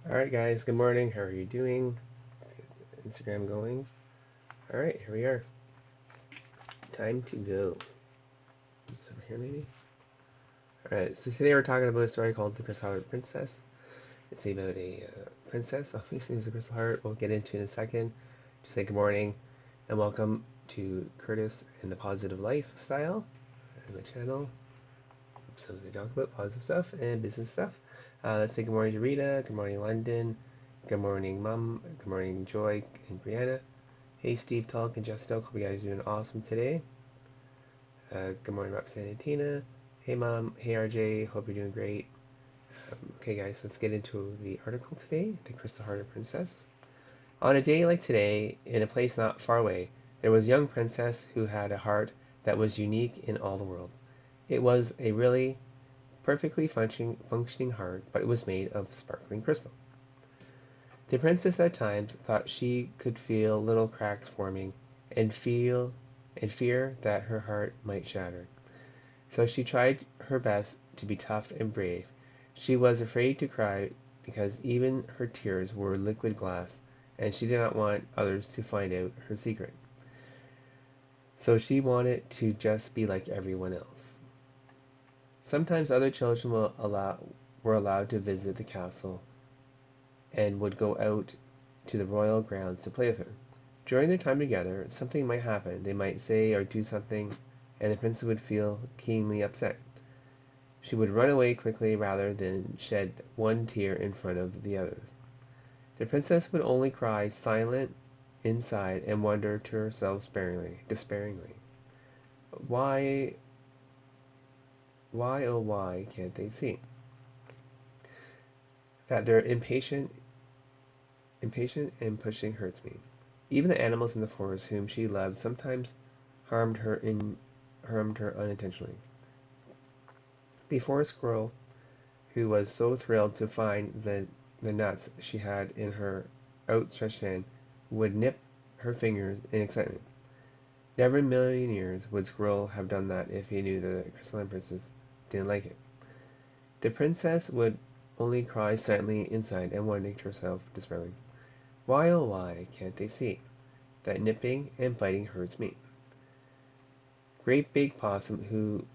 Alright guys, good morning. How are you doing? Let's get Instagram going. Alright, here we are. Time to go. It's over here maybe? Alright, so today we're talking about a story called The Crystal Heart Princess. It's about a princess. Obviously there's a crystal heart. We'll get into it in a second. Just say good morning and welcome to Curtis and the Positive Lifestyle and the channel. So they talk about positive stuff and business stuff. Let's say good morning to Rita. Good morning London. Good morning Mom. Good morning Joy and Brianna. Hey Steve Talk and Jess Talk, hope you guys are doing awesome today. Good morning Roxanne and Tina. Hey Mom, hey RJ, hope you're doing great. Okay guys, let's get into the article today, The Crystal Hearted Princess. On a day like today, in a place not far away, there was a young princess who had a heart that was unique in all the world. It was a really perfectly functioning heart, but it was made of sparkling crystal. The princess at times thought she could feel little cracks forming and fear that her heart might shatter. So she tried her best to be tough and brave. She was afraid to cry because even her tears were liquid glass, and she did not want others to find out her secret. So she wanted to just be like everyone else. Sometimes other children were allowed to visit the castle and would go out to the royal grounds to play with her. During their time together, something might happen. They might say or do something, and the princess would feel keenly upset. She would run away quickly rather than shed one tear in front of the others. The princess would only cry silent inside and wonder to herself despairingly, why, oh why can't they see that they're impatient and pushing hurts me. Even the animals in the forest whom she loved sometimes harmed her unintentionally. Before a squirrel, who was so thrilled to find the nuts she had in her outstretched hand, would nip her fingers in excitement. Never in a million years would Squirrel have done that if he knew that the Crystalline Princess didn't like it. The princess would only cry silently inside and wondering to herself despairingly, why oh why can't they see that nipping and biting hurts me? Great Big Possum who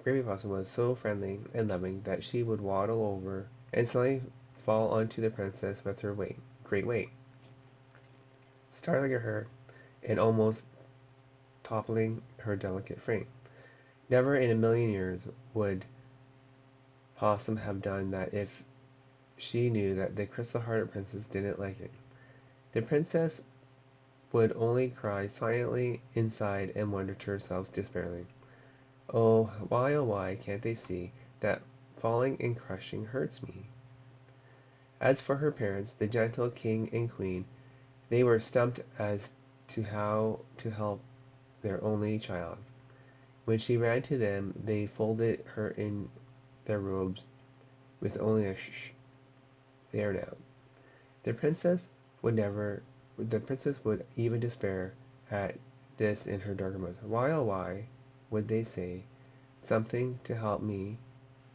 Great Big Possum was so friendly and loving that she would waddle over and suddenly fall onto the princess with her great weight, startling her and almost toppling her delicate frame. Never in a million years would Possum have done that if she knew that the crystal-hearted princess didn't like it. The princess would only cry silently inside and wonder to herself despairingly, oh why can't they see that falling and crushing hurts me? As for her parents, the gentle king and queen, they were stumped as to how to help their only child. When she ran to them, they folded her in their robes with only a shh, there now. The princess the princess would even despair at this in her darker moods. Why, oh why, would they say something to help me,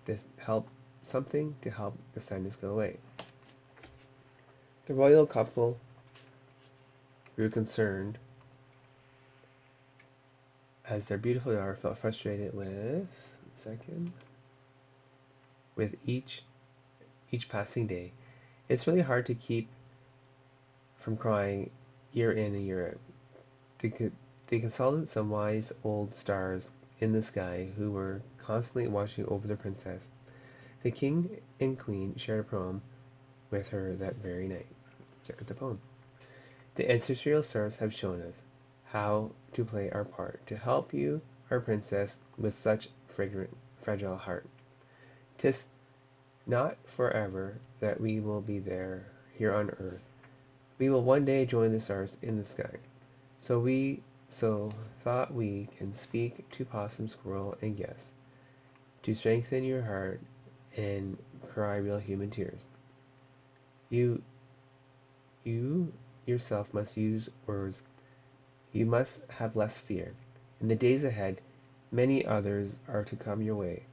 this help something to help the sadness go away? The royal couple grew concerned as their beautiful daughter felt frustrated with each passing day. It's really hard to keep from crying year in and year out. They consulted some wise old stars in the sky who were constantly watching over the princess. The king and queen shared a poem with her that very night. Check out the poem. The ancestral stars have shown us how to play our part to help you, our princess, with such fragile heart. 'Tis not forever that we will be there here on earth. We will one day join the stars in the sky. So thought we can speak to Possum, Squirrel, and Guest to strengthen your heart and cry real human tears. You you yourself must use words. You must have less fear. In the days ahead, many others are to come your way.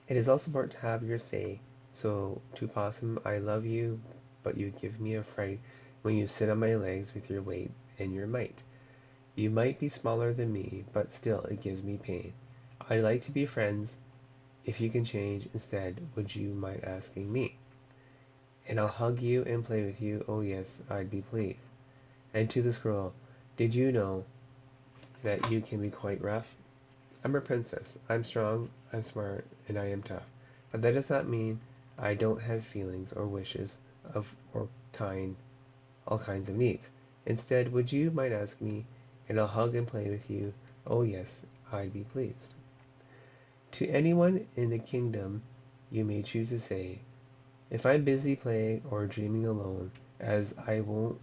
It is also important to have your say So to Possum, I love you, but you give me a fright when you sit on my legs with your weight and your might. You might be smaller than me, but still it gives me pain. I'd like to be friends. If you can change, instead, would you mind asking me? And I'll hug you and play with you, oh yes, I'd be pleased. And to the squirrel, did you know that you can be quite rough? I'm a princess. I'm strong, I'm smart, and I am tough. But that does not mean I don't have feelings or wishes of or kind, all kinds of needs. Instead, would you mind asking me, and I'll hug and play with you? Oh yes, I'd be pleased. To anyone in the kingdom, you may choose to say, if I'm busy playing or dreaming alone, as I am wont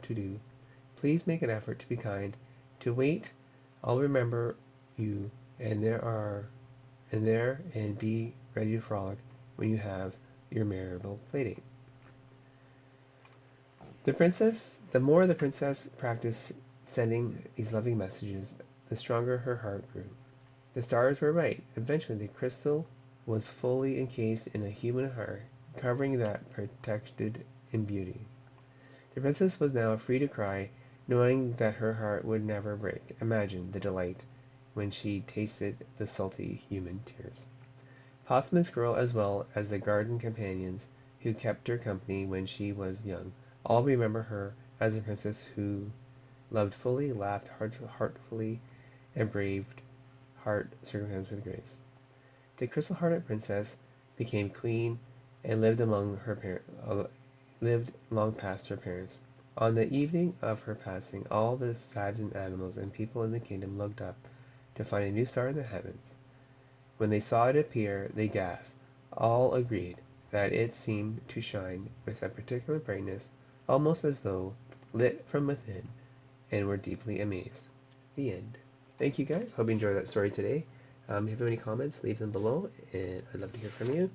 to do, please make an effort to be kind. To wait, I'll remember you, and and be ready to frolic when you have your memorable playdate. The more the princess practiced sending these loving messages, the stronger her heart grew. The stars were right. Eventually the crystal was fully encased in a human heart, covering that protected in beauty. The princess was now free to cry, knowing that her heart would never break. Imagine the delight when she tasted the salty human tears. Possum and Squirrel, as well as the garden companions who kept her company when she was young, all remember her as a princess who loved fully, laughed heartfully, and braved hard circumstances with grace. The crystal-hearted princess became queen and lived long past her parents. On the evening of her passing, all the saddened animals and people in the kingdom looked up to find a new star in the heavens. When they saw it appear, they gasped. All agreed that it seemed to shine with a particular brightness, almost as though lit from within, and were deeply amazed. The end. Thank you guys. Hope you enjoyed that story today. If you have any comments, leave them below, and I'd love to hear from you.